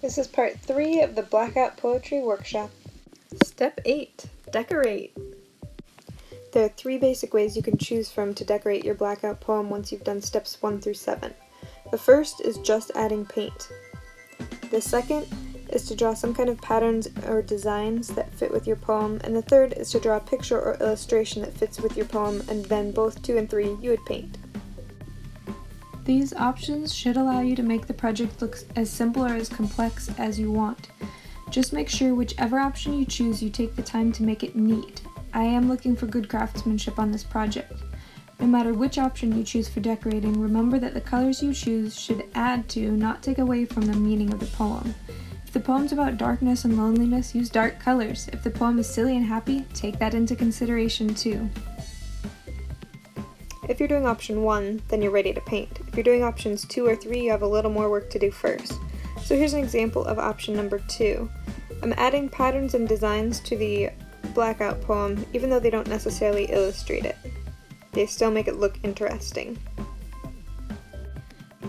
This is part 3 of the Blackout Poetry Workshop. Step 8. Decorate. There are 3 basic ways you can choose from to decorate your Blackout poem once you've done steps 1 through 7. The first is just adding paint. The second is to draw some kind of patterns or designs that fit with your poem, and the third is to draw a picture or illustration that fits with your poem, and then both 2 and 3 you would paint. These options should allow you to make the project look as simple or as complex as you want. Just make sure whichever option you choose, you take the time to make it neat. I am looking for good craftsmanship on this project. No matter which option you choose for decorating, remember that the colors you choose should add to, not take away from, the meaning of the poem. If the poem's about darkness and loneliness, use dark colors. If the poem is silly and happy, take that into consideration too. If you're doing option 1, then you're ready to paint. If you're doing options 2 or 3, you have a little more work to do first. So here's an example of option number 2. I'm adding patterns and designs to the Blackout poem, even though they don't necessarily illustrate it. They still make it look interesting.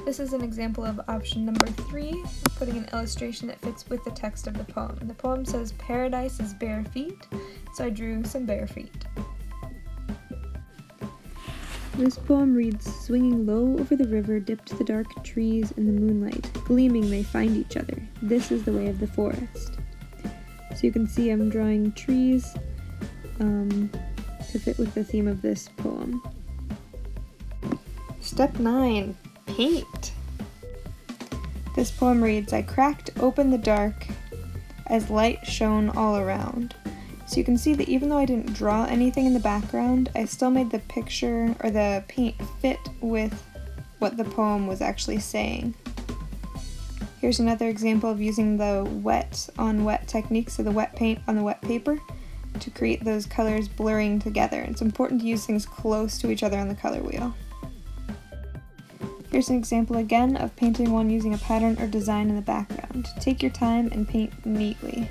This is an example of option number 3, putting an illustration that fits with the text of the poem. The poem says, "Paradise is bare feet," so I drew some bare feet. This poem reads, "Swinging low over the river, dipped the dark trees in the moonlight. Gleaming they find each other. This is the way of the forest." So you can see I'm drawing trees to fit with the theme of this poem. Step 9. Paint. This poem reads, "I cracked open the dark as light shone all around." So you can see that even though I didn't draw anything in the background, I still made the picture or the paint fit with what the poem was actually saying. Here's another example of using the wet on wet technique, so the wet paint on the wet paper, to create those colors blurring together. It's important to use things close to each other on the color wheel. Here's an example again of painting one using a pattern or design in the background. Take your time and paint neatly.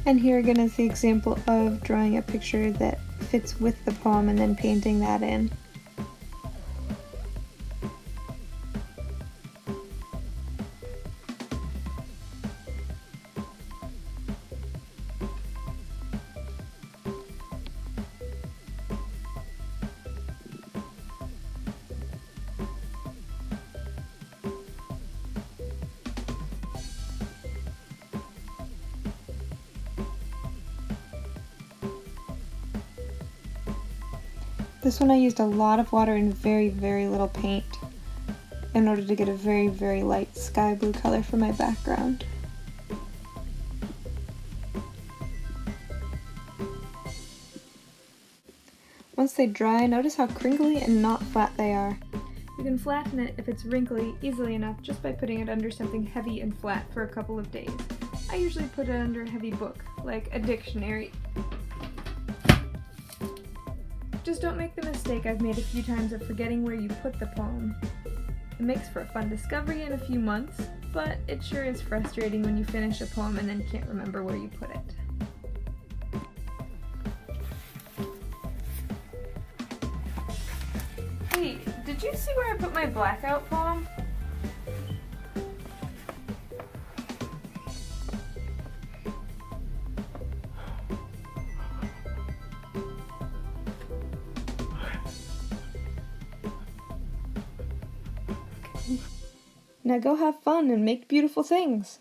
And here again is the example of drawing a picture that fits with the poem and then painting that in. This one I used a lot of water and very, very little paint in order to get a very, very light sky blue color for my background. Once they dry, notice how crinkly and not flat they are. You can flatten it if it's wrinkly easily enough just by putting it under something heavy and flat for a couple of days. I usually put it under a heavy book, like a dictionary. Just don't make the mistake I've made a few times of forgetting where you put the poem. It makes for a fun discovery in a few months, but it sure is frustrating when you finish a poem and then can't remember where you put it. Hey, did you see where I put my Blackout poem? Now go have fun and make beautiful things.